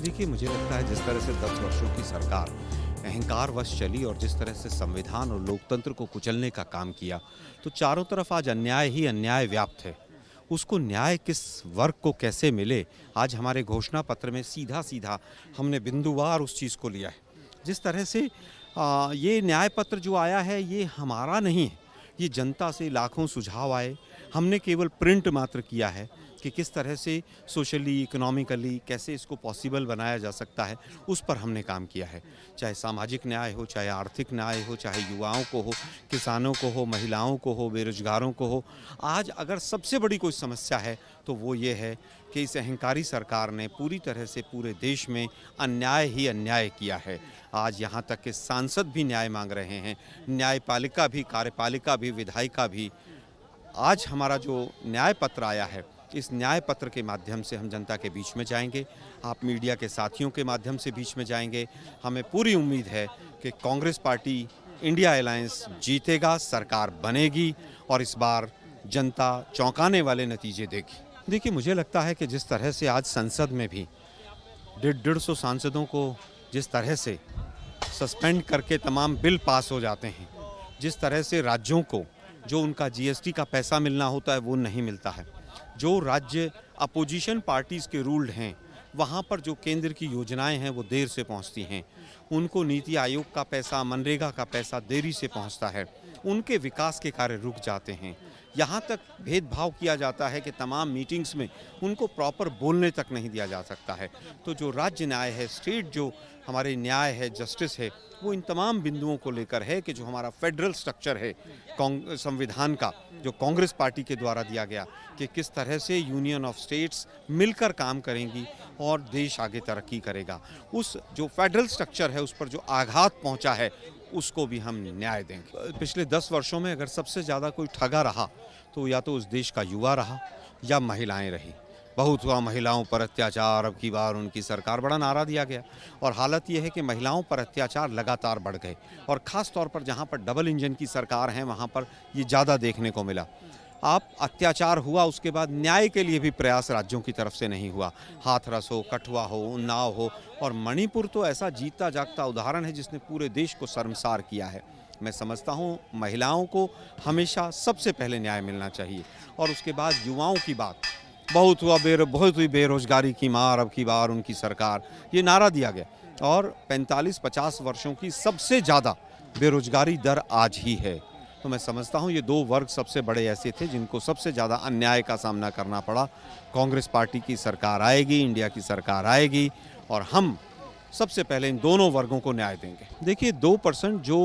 देखिए, मुझे लगता है जिस तरह से 10 वर्षों की सरकार अहंकारवश चली और जिस तरह से संविधान और लोकतंत्र को कुचलने का काम किया, तो चारों तरफ आज अन्याय ही अन्याय व्याप्त है। उसको न्याय किस वर्ग को कैसे मिले, आज हमारे घोषणा पत्र में सीधा सीधा हमने बिंदुवार उस चीज़ को लिया है। जिस तरह से ये न्याय पत्र जो आया है, ये हमारा नहीं है, ये जनता से लाखों सुझाव आए। हमने केवल प्रिंट मात्र किया है कि किस तरह से सोशली, इकोनॉमिकली कैसे इसको पॉसिबल बनाया जा सकता है, उस पर हमने काम किया है। चाहे सामाजिक न्याय हो, चाहे आर्थिक न्याय हो, चाहे युवाओं को हो, किसानों को हो, महिलाओं को हो, बेरोजगारों को हो। आज अगर सबसे बड़ी कोई समस्या है तो वो ये है कि इस अहंकारी सरकार ने पूरी तरह से पूरे देश में अन्याय ही अन्याय किया है। आज यहाँ तक कि सांसद भी न्याय मांग रहे हैं, न्यायपालिका भी, कार्यपालिका भी, विधायिका भी। आज हमारा जो न्याय पत्र आया है, इस न्याय पत्र के माध्यम से हम जनता के बीच में जाएंगे, आप मीडिया के साथियों के माध्यम से बीच में जाएंगे। हमें पूरी उम्मीद है कि कांग्रेस पार्टी इंडिया अलायंस जीतेगा, सरकार बनेगी और इस बार जनता चौंकाने वाले नतीजे देगी। देखिए, मुझे लगता है कि जिस तरह से आज संसद में भी 150 सांसदों को जिस तरह से सस्पेंड करके तमाम बिल पास हो जाते हैं, जिस तरह से राज्यों को जो उनका जीएसटी का पैसा मिलना होता है वो नहीं मिलता है, जो राज्य अपोजिशन पार्टीज़ के रूल्ड हैं वहाँ पर जो केंद्र की योजनाएं हैं वो देर से पहुँचती हैं, उनको नीति आयोग का पैसा, मनरेगा का पैसा देरी से पहुँचता है, उनके विकास के कार्य रुक जाते हैं। यहाँ तक भेदभाव किया जाता है कि तमाम मीटिंग्स में उनको प्रॉपर बोलने तक नहीं दिया जा सकता है। तो जो राज्य न्याय है, स्टेट जो हमारे न्याय है, जस्टिस है, वो इन तमाम बिंदुओं को लेकर है कि जो हमारा फेडरल स्ट्रक्चर है संविधान का, जो कांग्रेस पार्टी के द्वारा दिया गया, कि किस तरह से यूनियन ऑफ स्टेट्स मिलकर काम करेंगी और देश आगे तरक्की करेगा। उस जो फेडरल स्ट्रक्चर है उस पर जो आघात पहुंचा है उसको भी हम न्याय देंगे। पिछले 10 वर्षों में अगर सबसे ज़्यादा कोई ठगा रहा तो या तो उस देश का युवा रहा या महिलाएं रही। बहुत हुआ महिलाओं पर अत्याचार, अब की बार उनकी सरकार, बड़ा नारा दिया गया और हालत ये है कि महिलाओं पर अत्याचार लगातार बढ़ गए और ख़ास तौर पर जहाँ पर डबल इंजन की सरकार है वहाँ पर ये ज़्यादा देखने को मिला। आप अत्याचार हुआ, उसके बाद न्याय के लिए भी प्रयास राज्यों की तरफ से नहीं हुआ। हाथरस हो, कठुआ हो, उन्नाव हो और मणिपुर तो ऐसा जीता जागता उदाहरण है जिसने पूरे देश को शर्मसार किया है। मैं समझता हूँ महिलाओं को हमेशा सबसे पहले न्याय मिलना चाहिए और उसके बाद युवाओं की बात। बहुत हुई बेरोजगारी की मार, अब की बार उनकी सरकार, ये नारा दिया गया और 45-50 वर्षों की सबसे ज़्यादा बेरोजगारी दर आज ही है। तो मैं समझता हूँ ये 2 वर्ग सबसे बड़े ऐसे थे जिनको सबसे ज़्यादा अन्याय का सामना करना पड़ा। कांग्रेस पार्टी की सरकार आएगी, इंडिया की सरकार आएगी और हम सबसे पहले इन दोनों वर्गों को न्याय देंगे। देखिए, 2% जो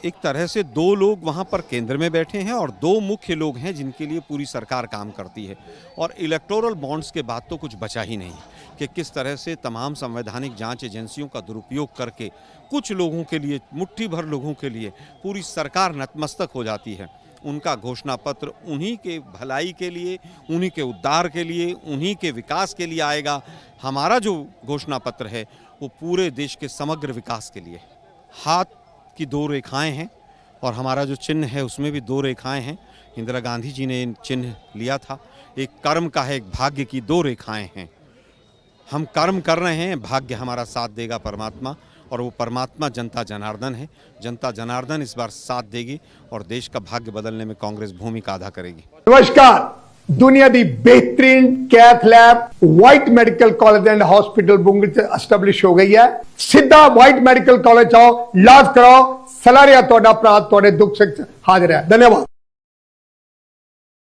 एक तरह से 2 लोग वहाँ पर केंद्र में बैठे हैं और 2 मुख्य लोग हैं जिनके लिए पूरी सरकार काम करती है और इलेक्टोरल बॉन्ड्स के बाद तो कुछ बचा ही नहीं कि किस तरह से तमाम संवैधानिक जांच एजेंसियों का दुरुपयोग करके कुछ लोगों के लिए, मुट्ठी भर लोगों के लिए पूरी सरकार नतमस्तक हो जाती है। उनका घोषणा पत्र उन्हीं के भलाई के लिए, उन्हीं के उद्धार के लिए, उन्हीं के विकास के लिए आएगा। हमारा जो घोषणा पत्र है वो पूरे देश के समग्र विकास के लिए। हाथ की 2 रेखाएं हैं और हमारा जो चिन्ह है उसमें भी 2 रेखाएं हैं। इंदिरा गांधी जी ने चिन्ह लिया था, एक कर्म का है, एक भाग्य की 2 रेखाएं हैं। हम कर्म कर रहे हैं, भाग्य हमारा साथ देगा परमात्मा, और वो परमात्मा जनता जनार्दन है। जनता जनार्दन इस बार साथ देगी और देश का भाग्य बदलने में कांग्रेस भूमिका अदा करेगी। नमस्कार, दुनिया दी बेहतरीन cath lab white medical college and hospital बुंगल से एस्टैब्लिश हो गई है। सीधा व्हाइट मेडिकल कॉलेज आओ, इलाज कराओ, सलारिया तोड़ा प्रात तोड़े दुख से हाजिर है। धन्यवाद।